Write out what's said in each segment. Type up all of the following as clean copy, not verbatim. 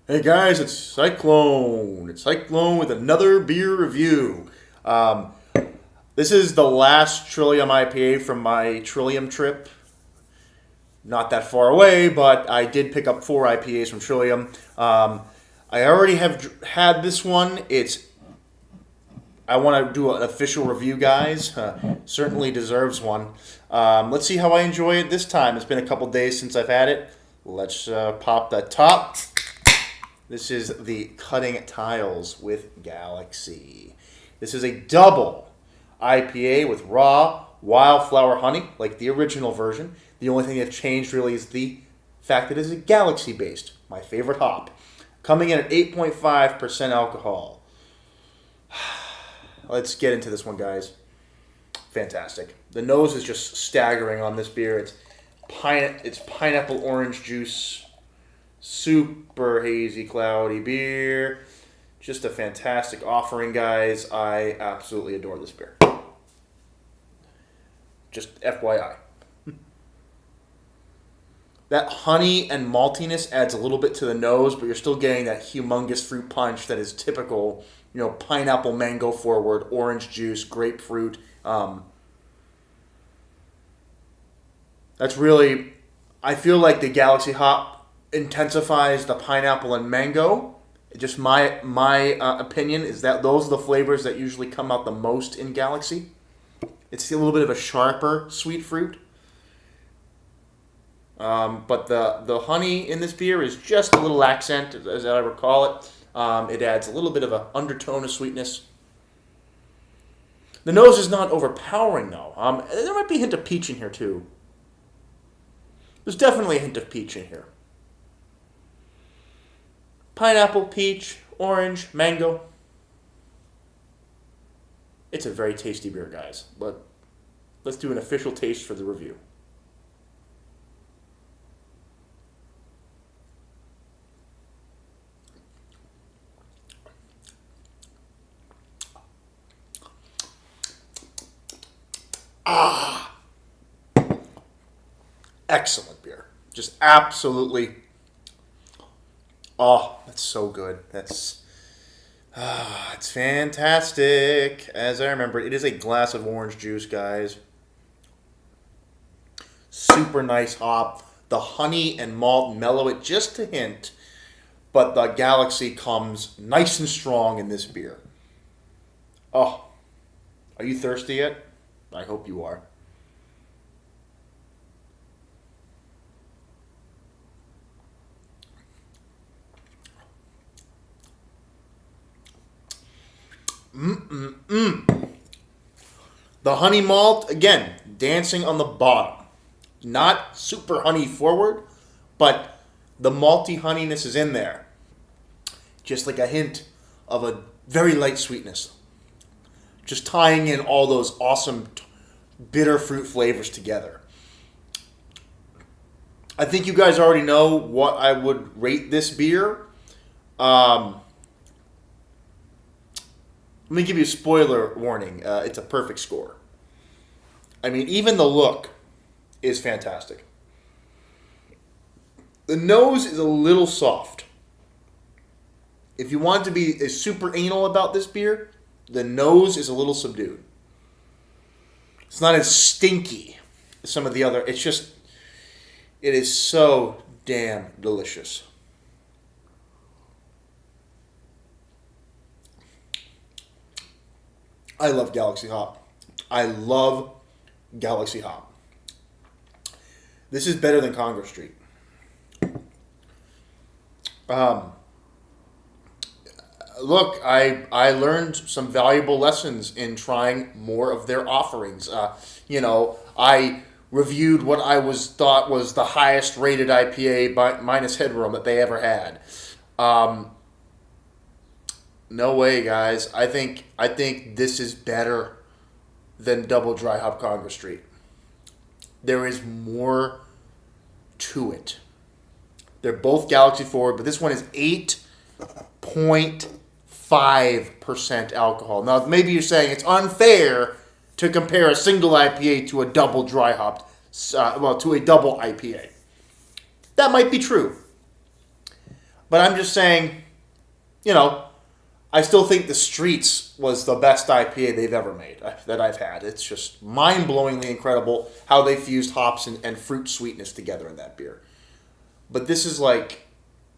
Hey guys, it's Cyclone. It's Cyclone with another beer review. Um, this is the last Trillium IPA from my Trillium trip. Not that far away, but I did pick up 4 IPAs from Trillium. I already have had this one. I want to do an official review, guys. Certainly deserves one. Let's see how I enjoy it this time. It's been a couple days since I've had it. Let's pop the top. This is the Cutting Tiles with Galaxy. This is a double IPA with raw wildflower honey, like the original version. The only thing that's changed really is the fact that it is a Galaxy based, my favorite hop. Coming in at 8.5% alcohol. Let's get into this one, guys. Fantastic. The nose is just staggering on this beer. It's pineapple orange juice. Super hazy, cloudy beer. Just a fantastic offering, guys. I absolutely adore this beer. Just FYI. That honey and maltiness adds a little bit to the nose, but you're still getting that humongous fruit punch that is typical, pineapple, mango forward, orange juice, grapefruit. That's really, I feel like the Galaxy hop intensifies the pineapple and mango. Just my opinion is that those are the flavors that usually come out the most in Galaxy. It's a little bit of a sharper sweet fruit. But the honey in this beer is just a little accent, as I recall it. It adds a little bit of an undertone of sweetness. The nose is not overpowering, though. There might be a hint of peach in here, too. There's definitely a hint of peach in here. Pineapple, peach, orange, mango. It's a very tasty beer, guys. But let's do an official taste for the review. Excellent beer. Just absolutely. Oh, that's so good. It's fantastic. As I remember, it is a glass of orange juice, guys. Super nice hop. The honey and malt mellow it just a hint, but the Galaxy comes nice and strong in this beer. Oh, are you thirsty yet? I hope you are. The honey malt, again, dancing on the bottom. Not super honey forward, but the malty honeyness is in there. Just like a hint of a very light sweetness. Just tying in all those awesome bitter fruit flavors together. I think you guys already know what I would rate this beer. Let me give you a spoiler warning. It's a perfect score. I mean, even the look is fantastic. The nose is a little soft. If you want to be super anal about this beer, the nose is a little subdued. It's not as stinky as some of the other. It is so damn delicious. I love Galaxy Hop. I love Galaxy Hop. This is better than Congress Street. Look, I learned some valuable lessons in trying more of their offerings. I reviewed what thought was the highest rated IPA minus Headroom that they ever had. No way, guys. I think this is better than Double Dry Hop Congress Street. There is more to it. They're both Galaxy forward, but this one is 8.5% alcohol. Now, maybe you're saying it's unfair to compare a single IPA to a double dry hopped, to a double IPA. That might be true. But I'm just saying, you know, I still think the Streets was the best IPA they've ever made that I've had. It's just mind-blowingly incredible how they fused hops and fruit sweetness together in that beer. But this is like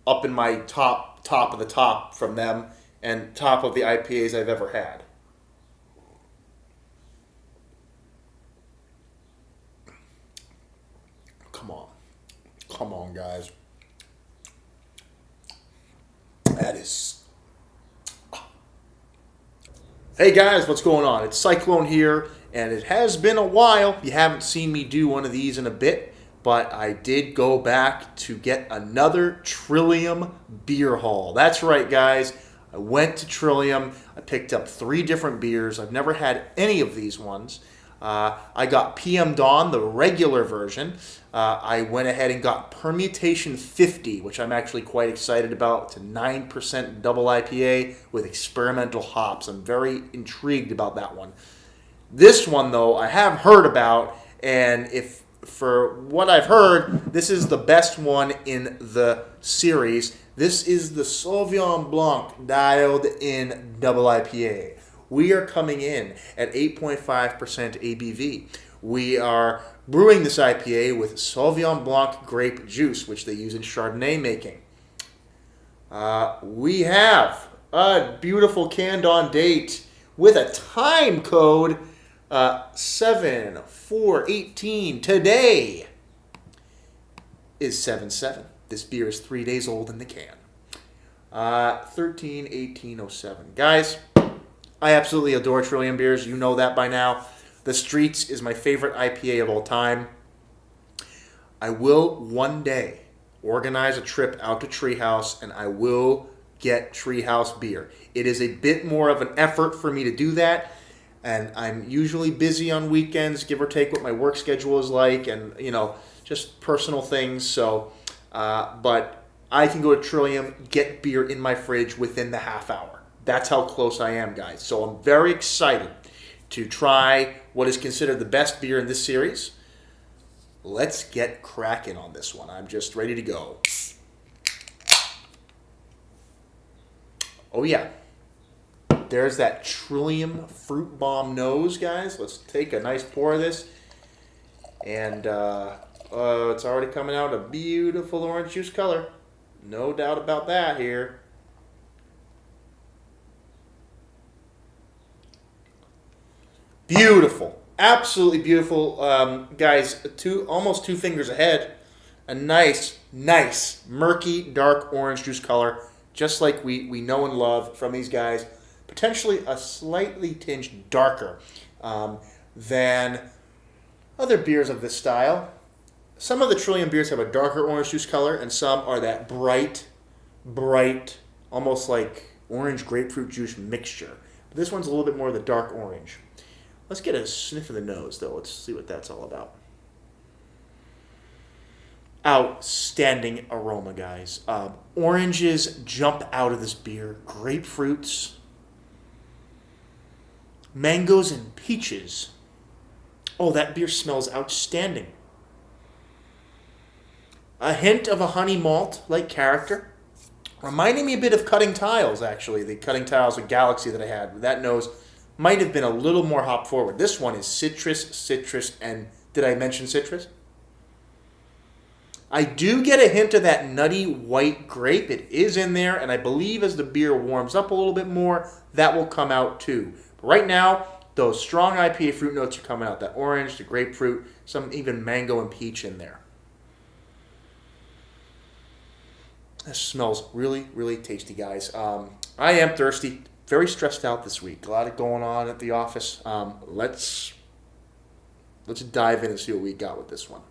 up in my top of the top from them and top of the IPAs I've ever had. Come on. Come on, guys. That is... Hey guys, what's going on? It's Cyclone here, and it has been a while. You haven't seen me do one of these in a bit, but I did go back to get another Trillium beer haul. That's right, guys. I went to Trillium. I picked up 3 different beers. I've never had any of these ones. I got PM Dawn, the regular version. I went ahead and got Permutation 50, which I'm actually quite excited about. It's a 9% double IPA with experimental hops. I'm very intrigued about that one. This one, though, I have heard about, and if for what I've heard, this is the best one in the series. This is the Sauvignon Blanc dialed in double IPA. We are coming in at 8.5% ABV. We are brewing this IPA with Sauvignon Blanc grape juice, which they use in Chardonnay making. We have a beautiful canned on date with a time code 7/4/18. Today is 7/7. This beer is 3 days old in the can. 13/18/07. Guys, I absolutely adore Trillium beers. You know that by now. The Streets is my favorite IPA of all time. I will one day organize a trip out to Treehouse, and I will get Treehouse beer. It is a bit more of an effort for me to do that, and I'm usually busy on weekends, give or take what my work schedule is like, and, you know, just personal things. So, but I can go to Trillium, get beer in my fridge within the half hour. That's how close I am, guys. So I'm very excited to try what is considered the best beer in this series. Let's get cracking on this one. I'm just ready to go. Oh, yeah. There's that Trillium fruit bomb nose, guys. Let's take a nice pour of this. And it's already coming out a beautiful orange juice color. No doubt about that here. Beautiful. Absolutely beautiful. Guys, almost 2 fingers ahead. A nice, murky, dark orange juice color, just like we know and love from these guys. Potentially a slightly tinged darker than other beers of this style. Some of the Trillium beers have a darker orange juice color, and some are that bright, almost like orange grapefruit juice mixture. But this one's a little bit more of the dark orange. Let's get a sniff of the nose, though. Let's see what that's all about. Outstanding aroma, guys. Oranges jump out of this beer. Grapefruits. Mangoes and peaches. Oh, that beer smells outstanding. A hint of a honey malt-like character. Reminding me a bit of Cutting Tiles, actually. The Cutting Tiles with Galaxy that I had. That nose might have been a little more hop forward. This one is citrus, and did I mention citrus? I do get a hint of that nutty white grape. It is in there, and I believe as the beer warms up a little bit more, that will come out too. But right now, those strong IPA fruit notes are coming out. That orange, the grapefruit, some even mango and peach in there. This smells really tasty, guys. I am thirsty. Very stressed out this week. A lot of going on at the office. Let's dive in and see what we got with this one.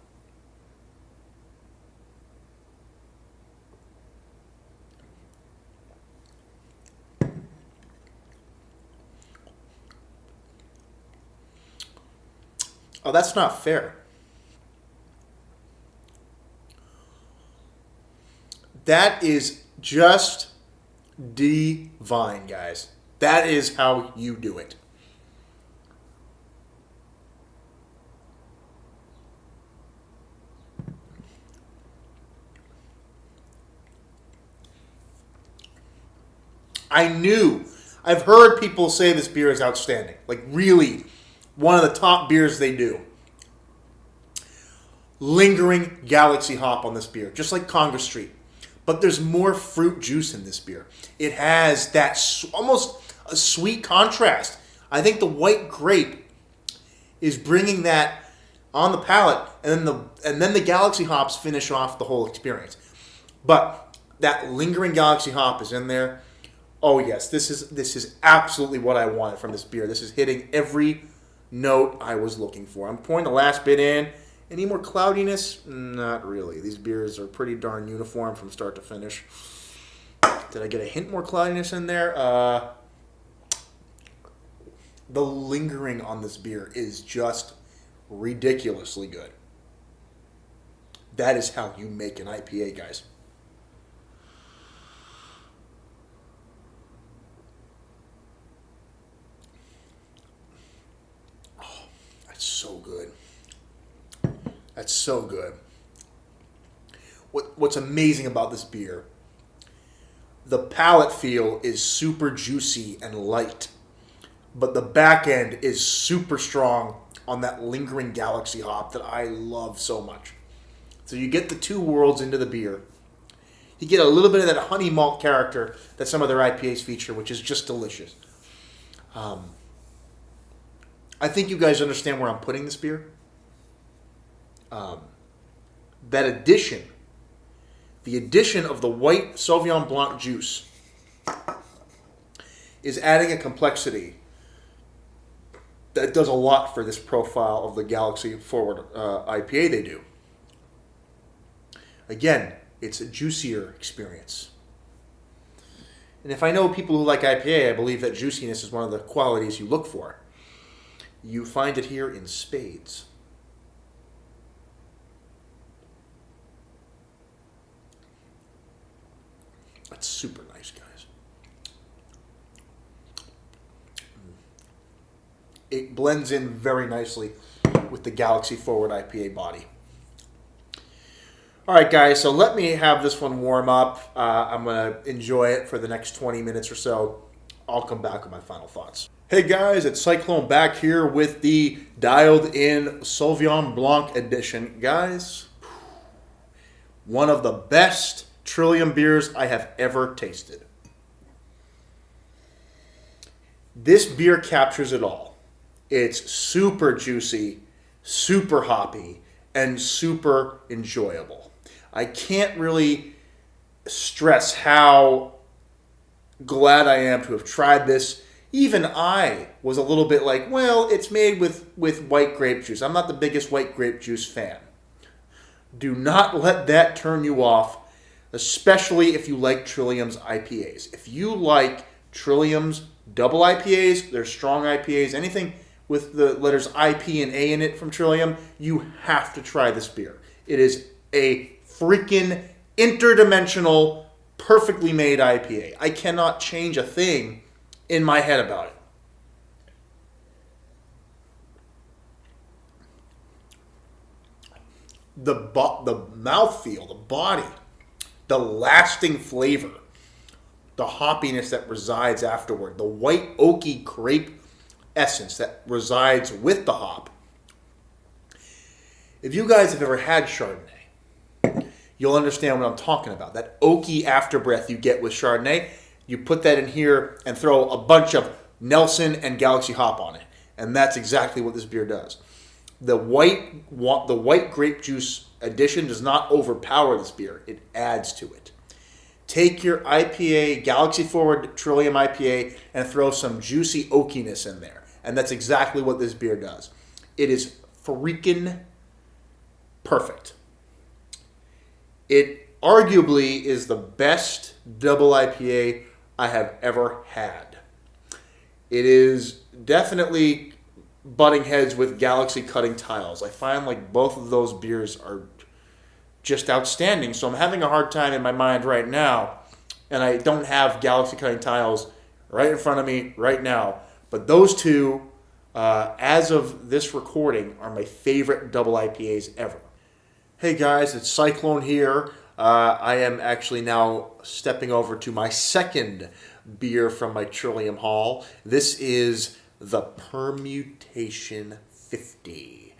Oh, that's not fair. That is just divine, guys. That is how you do it. I've heard people say this beer is outstanding. Like, really, one of the top beers they do. Lingering Galaxy hop on this beer, just like Congress Street. But there's more fruit juice in this beer. It has that almost a sweet contrast. I think the white grape is bringing that on the palate, and then the Galaxy hops finish off the whole experience. But that lingering Galaxy hop is in there. Oh yes, this is absolutely what I wanted from this beer. This is hitting every note I was looking for. I'm pouring the last bit in. Any more cloudiness? Not really. These beers are pretty darn uniform from start to finish. Did I get a hint more cloudiness in there? The lingering on this beer is just ridiculously good. That is how you make an IPA, guys. Oh, that's so good. That's so good. What's amazing about this beer, the palate feel is super juicy and light, but the back end is super strong on that lingering Galaxy hop that I love so much. So you get the two worlds into the beer. You get a little bit of that honey malt character that some of their IPAs feature, which is just delicious. I think you guys understand where I'm putting this beer. That addition, the addition of the white Sauvignon Blanc juice is adding a complexity that does a lot for this profile of the Galaxy Forward IPA they do. Again, it's a juicier experience. And if I know people who like IPA, I believe that juiciness is one of the qualities you look for. You find it here in spades. That's super nice, guys. It blends in very nicely with the Galaxy Forward IPA body. All right, guys, so let me have this one warm up. I'm going to enjoy it for the next 20 minutes or so. I'll come back with my final thoughts. Hey, guys, it's Cyclone back here with the dialed-in Sauvignon Blanc edition. Guys, one of the best Trillium beers I have ever tasted. This beer captures it all. It's super juicy, super hoppy, and super enjoyable. I can't really stress how glad I am to have tried this. Even I was a little bit like, well, it's made with white grape juice. I'm not the biggest white grape juice fan. Do not let that turn you off, especially if you like Trillium's IPAs. If you like Trillium's double IPAs, their strong IPAs, anything with the letters IP and A in it from Trillium, you have to try this beer. It is a freaking interdimensional, perfectly made IPA. I cannot change a thing in my head about it. The mouthfeel, the body, the lasting flavor, the hoppiness that resides afterward, the white oaky grape essence that resides with the hop. If you guys have ever had Chardonnay, you'll understand what I'm talking about. That oaky afterbreath you get with Chardonnay, you put that in here and throw a bunch of Nelson and Galaxy hop on it. And that's exactly what this beer does. The white grape juice addition does not overpower this beer. It adds to it. Take your IPA, Galaxy Forward Trillium IPA, and throw some juicy oakiness in there. And that's exactly what this beer does. It is freaking perfect. It arguably is the best double IPA I have ever had. It is definitely butting heads with Galaxy Cutting Tiles. I find like both of those beers are just outstanding. So I'm having a hard time in my mind right now, and I don't have Galaxy Cutting Tiles right in front of me right now. But those two, as of this recording, are my favorite double IPAs ever. Hey guys, it's Cyclone here. I am actually now stepping over to my second beer from my Trillium haul. This is the Permutation 50.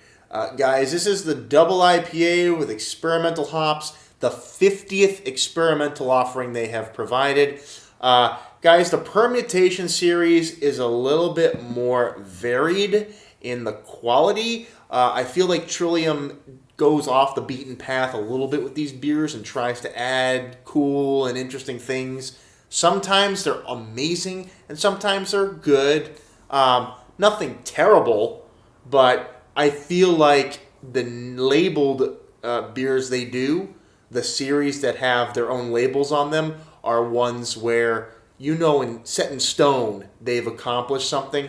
Guys, this is the double IPA with experimental hops, the 50th experimental offering they have provided. Guys, the Permutation series is a little bit more varied in the quality. I feel like Trillium goes off the beaten path a little bit with these beers and tries to add cool and interesting things. Sometimes they're amazing and sometimes they're good. Nothing terrible, but I feel like the labeled beers they do, the series that have their own labels on them, are ones where set in stone, they've accomplished something.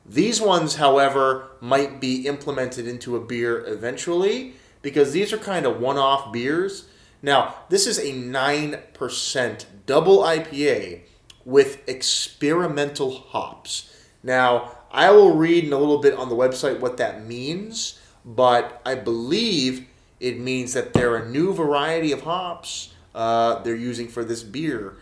These ones, however, might be implemented into a beer eventually because these are kind of one-off beers. Now, this is a 9% double IPA with experimental hops. Now, I will read in a little bit on the website what that means, but I believe it means that they're a new variety of hops they're using for this beer.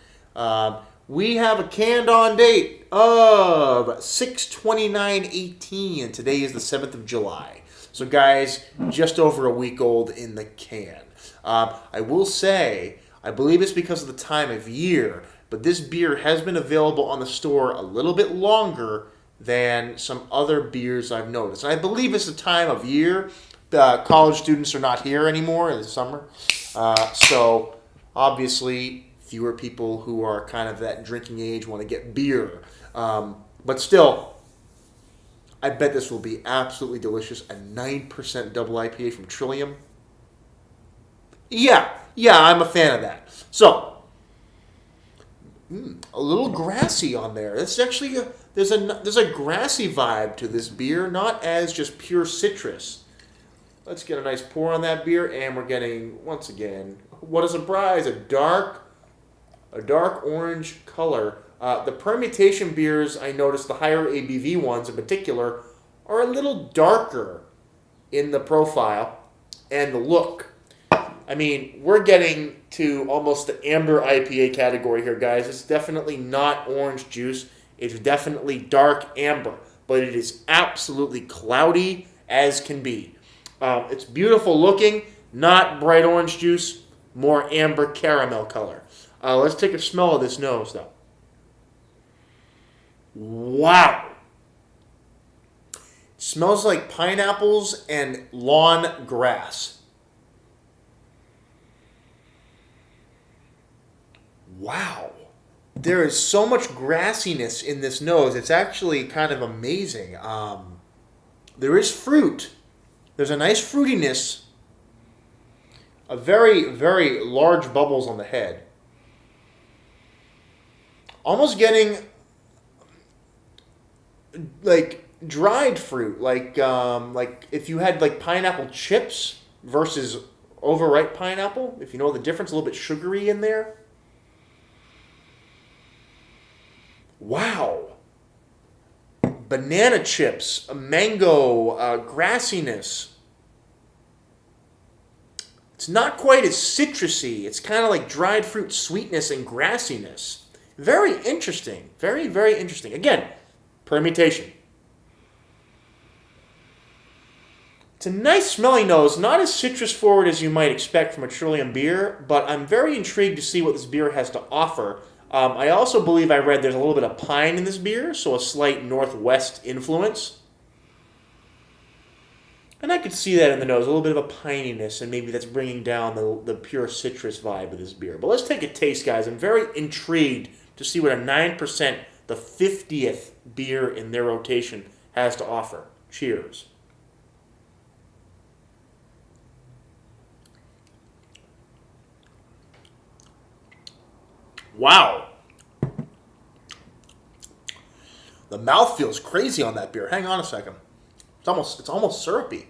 We have a canned on date of 6/29/18, and today is the 7th of July. So guys, just over a week old in the can. I will say, I believe it's because of the time of year, but this beer has been available on the store a little bit longer than some other beers I've noticed. And I believe it's the time of year. College students are not here anymore in the summer. So obviously fewer people who are kind of that drinking age want to get beer. But still, I bet this will be absolutely delicious. A 9% double IPA from Trillium. Yeah, I'm a fan of that. So, a little grassy on there. It's actually there's a grassy vibe to this beer, not as just pure citrus. Let's get a nice pour on that beer, and we're getting, once again, what a surprise, a dark orange color. The Permutation beers, I noticed the higher ABV ones in particular, are a little darker in the profile and the look. I mean, we're getting to almost the amber IPA category here, guys. It's definitely not orange juice. It's definitely dark amber, but it is absolutely cloudy as can be. It's beautiful looking, not bright orange juice, more amber caramel color. Let's take a smell of this nose, though. Wow. It smells like pineapples and lawn grass. Wow. There is so much grassiness in this nose. It's actually kind of amazing. There is fruit. There's a nice fruitiness. A very, very large bubbles on the head. Almost getting like dried fruit, like if you had like pineapple chips versus overripe pineapple, if you know the difference, a little bit sugary in there. Wow. Banana chips, mango, grassiness. It's not quite as citrusy. It's kind of like dried fruit sweetness and grassiness. Very interesting. Very, very interesting. Again, Permutation. It's a nice smelling nose, not as citrus forward as you might expect from a Trillium beer, but I'm very intrigued to see what this beer has to offer. I also believe I read there's a little bit of pine in this beer, so a slight northwest influence. And I could see that in the nose, a little bit of a pininess, and maybe that's bringing down the pure citrus vibe of this beer. But let's take a taste, guys. I'm very intrigued to see what a 9%, the 50th beer in their rotation, has to offer. Cheers. Wow. The mouth feels crazy on that beer. Hang on a second. It's almost syrupy.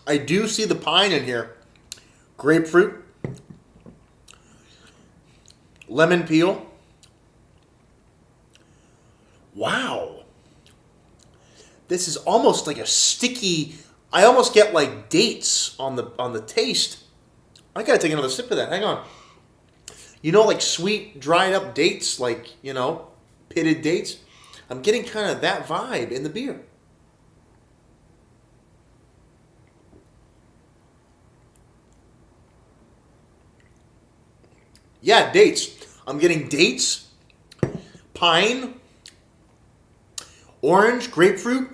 I do see the pine in here. Grapefruit. Lemon peel. Wow. This is almost like a sticky. I almost get like dates on the taste. I gotta take another sip of that. Hang on. You know, like sweet, dried up dates, like, you know, pitted dates. I'm getting kind of that vibe in the beer. Yeah, dates. I'm getting dates, pine, orange, grapefruit.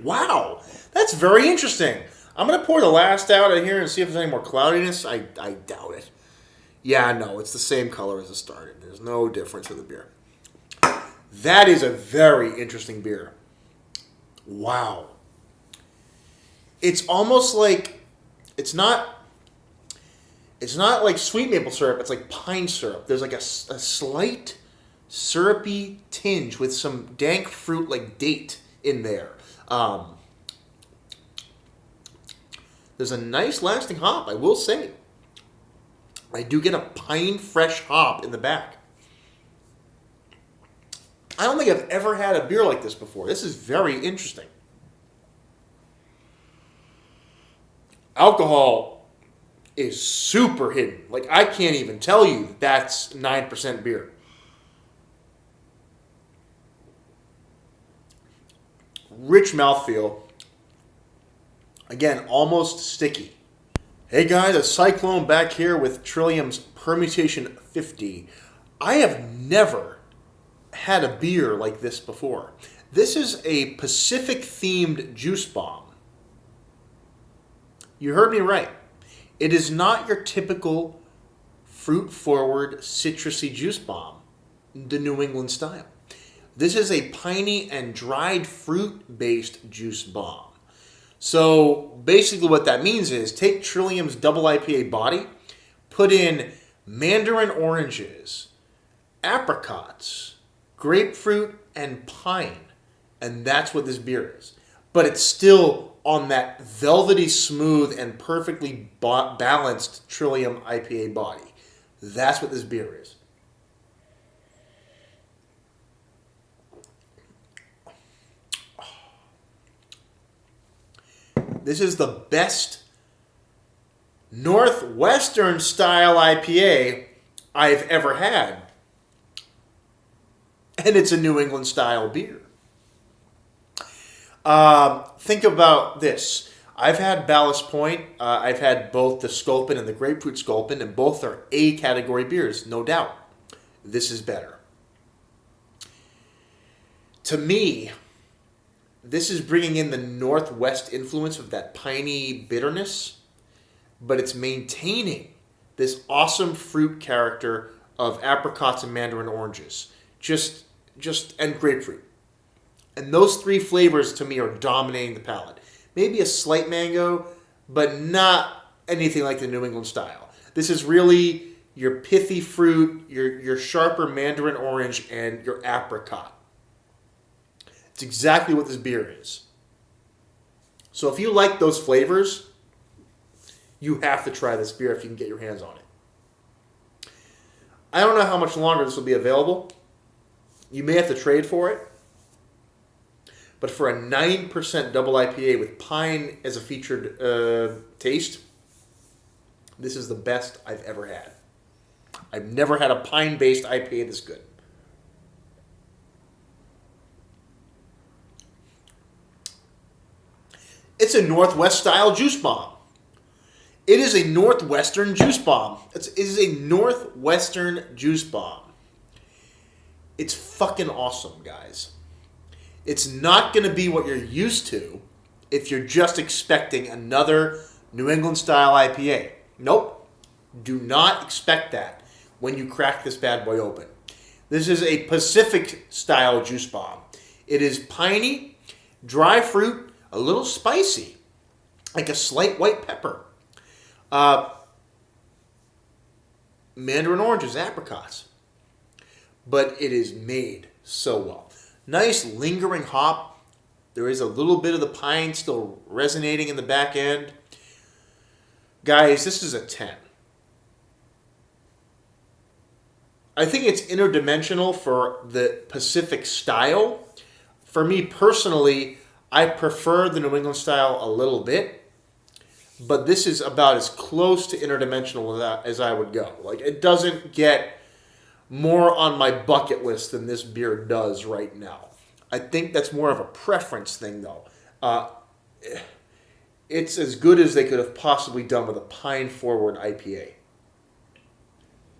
Wow, that's very interesting. I'm going to pour the last out of here and see if there's any more cloudiness. I doubt it. Yeah, no, it's the same color as it started. There's no difference in the beer. That is a very interesting beer. Wow. It's almost like, it's not like sweet maple syrup. It's like pine syrup. There's like a slight syrupy tinge with some dank fruit like date in there. There's a nice lasting hop, I will say. I do get a pine fresh hop in the back. I don't think I've ever had a beer like this before. This is very interesting. Alcohol is super hidden. Like, I can't even tell you that's 9% beer. Rich mouthfeel. Again, almost sticky. Hey guys, a Cyclone back here with Trillium's Permutation 50. I have never had a beer like this before. This is a Pacific-themed juice bomb. You heard me right. It is not your typical fruit-forward, citrusy juice bomb, the New England style. This is a piney and dried fruit-based juice bomb. So basically what that means is take Trillium's double IPA body, put in mandarin oranges, apricots, grapefruit, and pine. And that's what this beer is. But it's still on that velvety smooth and perfectly balanced Trillium IPA body. That's what this beer is. This is the best Northwestern style IPA I've ever had. And it's a New England style beer. Think about this. I've had Ballast Point. I've had both the Sculpin and the Grapefruit Sculpin, and both are A category beers, no doubt. This is better. To me, this is bringing in the Northwest influence of that piney bitterness, but it's maintaining this awesome fruit character of apricots and mandarin oranges, and grapefruit. And those three flavors to me are dominating the palate. Maybe a slight mango, but not anything like the New England style. This is really your pithy fruit, your sharper mandarin orange, and your apricot. It's exactly what this beer is. So if you like those flavors, you have to try this beer if you can get your hands on it. I don't know how much longer this will be available. You may have to trade for it. But for a 9% double IPA with pine as a featured taste, this is the best I've ever had. I've never had a pine-based IPA this good. It's a Northwest-style juice bomb. It is a Northwestern juice bomb. It is a Northwestern juice bomb. It's fucking awesome, guys. It's not going to be what you're used to if you're just expecting another New England-style IPA. Nope. Do not expect that when you crack this bad boy open. This is a Pacific-style juice bomb. It is piney, dry fruit, a little spicy, like a slight white pepper. Mandarin oranges, apricots. But it is made so well. Nice lingering hop. There is a little bit of the pine still resonating in the back end. Guys, this is a 10. I think it's interdimensional for the Pacific style. for me personally, I prefer the New England style a little bit, but this is about as close to interdimensional as I would go. Like, it doesn't get more on my bucket list than this beer does right now. I think that's more of a preference thing, though. It's as good as they could have possibly done with a Pine Forward IPA.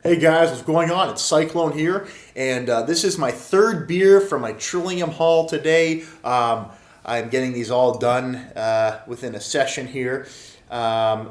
Hey guys, what's going on? It's Cyclone here, and this is my third beer from my Trillium haul today. I'm getting these all done within a session here.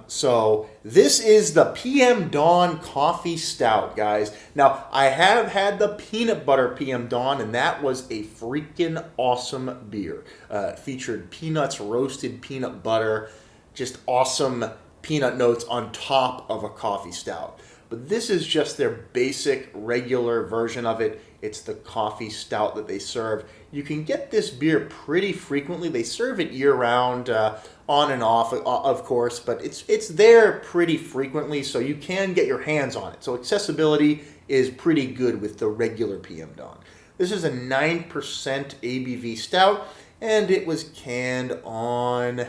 So this is the PM Dawn Coffee Stout, guys. Now, I have had the Peanut Butter PM Dawn, and that was a freaking awesome beer. It featured peanuts, roasted peanut butter, just awesome peanut notes on top of a coffee stout. But this is just their basic, regular version of it. It's the coffee stout that they serve. You can get this beer pretty frequently. They serve it year-round, on and off, of course, but it's there pretty frequently, so you can get your hands on it. So accessibility is pretty good with the regular PM Dawn. This is a 9% ABV stout, and it was canned on,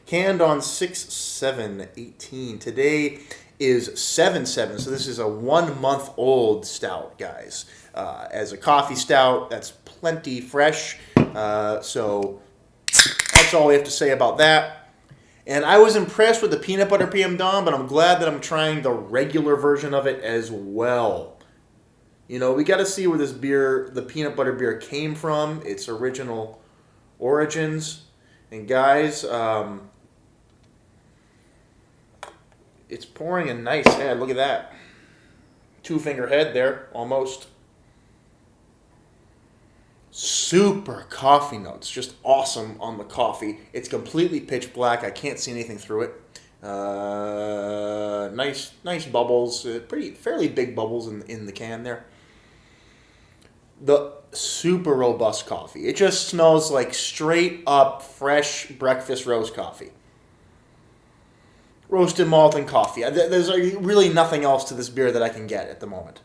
canned on 6/7/18. Today is 7/7, so this is a 1 month old stout, guys. As a coffee stout, that's plenty fresh, so that's all we have to say about that. And I was impressed with the Peanut Butter PM Dawn, but I'm glad that I'm trying the regular version of it as well. You know, we got to see where this beer, the peanut butter beer, came from, its original origins. And guys, it's pouring a nice head. Look at that. 2-finger head there, almost. Super coffee notes. Just awesome on the coffee. It's completely pitch black. I can't see anything through it. Nice bubbles. Fairly big bubbles in the can there. The super robust coffee. It just smells like straight up fresh breakfast roast coffee. Roasted malt and coffee. There's really nothing else to this beer that I can get at the moment.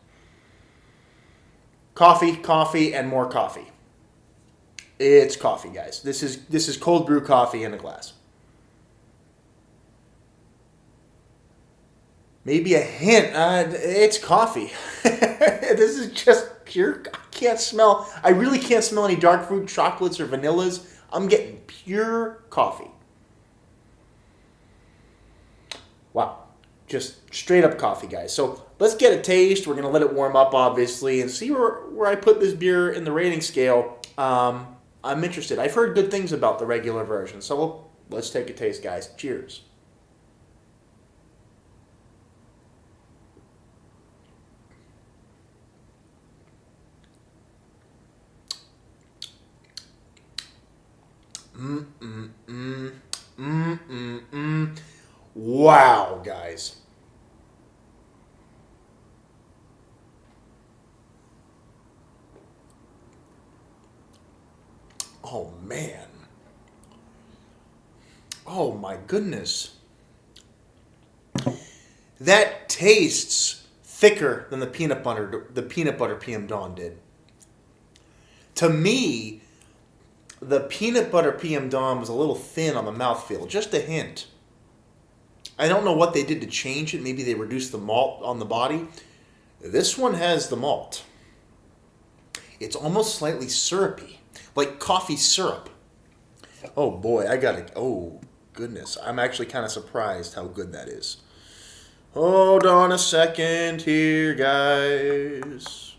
Coffee, and more coffee. It's coffee, guys. This is cold brew coffee in a glass. Maybe a hint. It's coffee. This is just pure. I really can't smell any dark fruit, chocolates, or vanillas. I'm getting pure coffee. Wow. Just straight up coffee, guys. So let's get a taste. We're going to let it warm up, obviously, and see where I put this beer in the rating scale. I'm interested. I've heard good things about the regular version. So let's take a taste, guys. Cheers. Wow, guys. Oh, man. Oh, my goodness. That tastes thicker than the peanut butter PM Dawn did. To me, the peanut butter PM Dawn was a little thin on the mouthfeel, just a hint. I don't know what they did to change it. Maybe they reduced the malt on the body. This one has the malt. It's almost slightly syrupy, like coffee syrup. Oh boy, oh goodness. I'm actually kind of surprised how good that is. Hold on a second here, guys.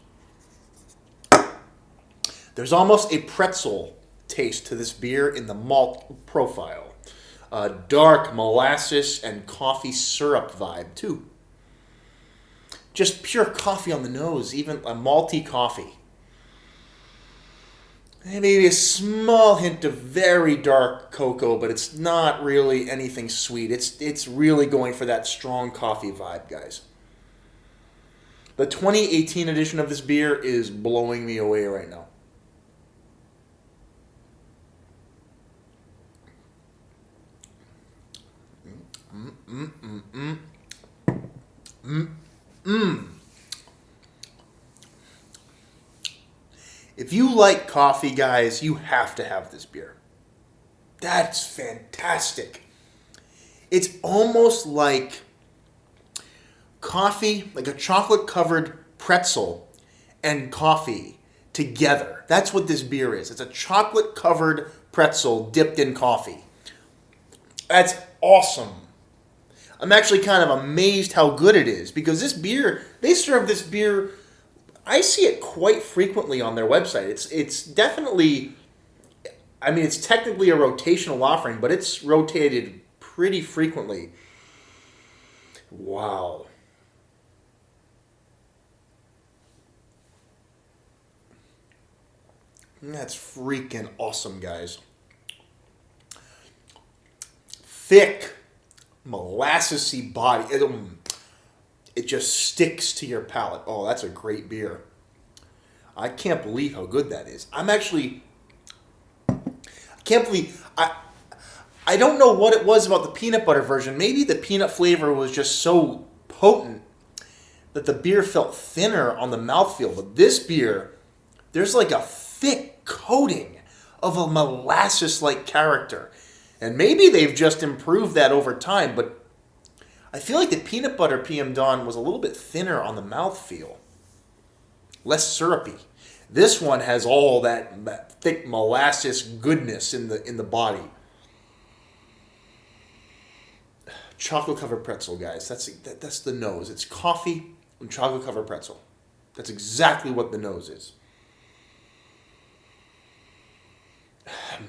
There's almost a pretzel taste to this beer in the malt profile. A dark molasses and coffee syrup vibe, too. Just pure coffee on the nose, even a malty coffee. And maybe a small hint of very dark cocoa, but it's not really anything sweet. It's really going for that strong coffee vibe, guys. The 2018 edition of this beer is blowing me away right now. If you you like coffee, guys, you have to have this beer. That's fantastic. It's almost like coffee, like a chocolate-covered pretzel and coffee together. That's what this beer is. It's a chocolate-covered pretzel dipped in coffee. That's awesome. I'm actually kind of amazed how good it is because this beer, they serve this beer, I see it quite frequently on their website. It's definitely, I mean, it's technically a rotational offering, but it's rotated pretty frequently. Wow. That's freaking awesome, guys. Thick, molassesy body. It just sticks to your palate. Oh, that's a great beer. I can't believe how good that is. I don't know what it was about the peanut butter version. Maybe the peanut flavor was just so potent that the beer felt thinner on the mouthfeel. But this beer, there's like a thick coating of a molasses-like character. And maybe they've just improved that over time, but I feel like the peanut butter PM Dawn was a little bit thinner on the mouthfeel. Less syrupy. This one has all that thick molasses goodness in the body. Chocolate covered pretzel, guys. That's the nose. It's coffee and chocolate covered pretzel. That's exactly what the nose is.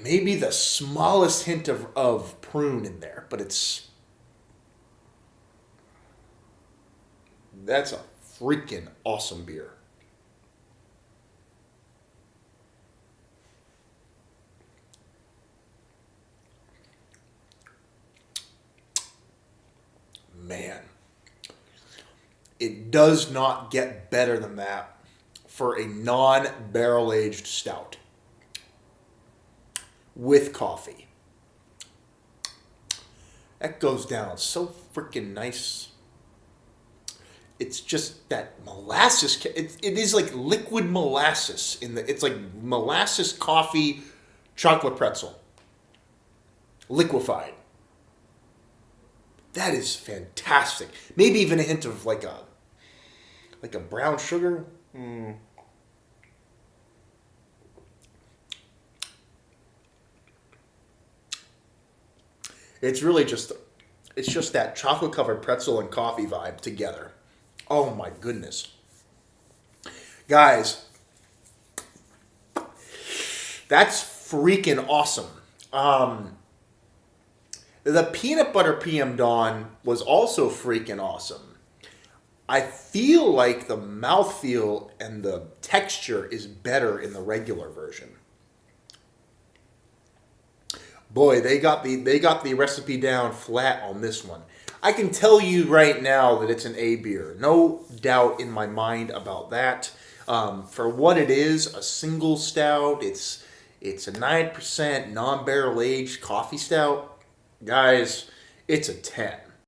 Maybe the smallest hint of prune in there, but that's a freaking awesome beer. Man, it does not get better than that for a non-barrel aged stout with coffee. That goes down so freaking nice. It's just that molasses. It is like liquid molasses it's like molasses coffee chocolate pretzel liquefied. That is fantastic. Maybe even a hint of like a brown sugar. It's really just that chocolate covered pretzel and coffee vibe together. Oh my goodness. Guys, that's freaking awesome. The peanut butter PM Dawn was also freaking awesome. I feel like the mouthfeel and the texture is better in the regular version. Boy, they got the recipe down flat on this one. I can tell you right now that it's an A beer. No doubt in my mind about that. For what it is, a single stout, it's a 9% non-barrel aged coffee stout. Guys, it's a 10.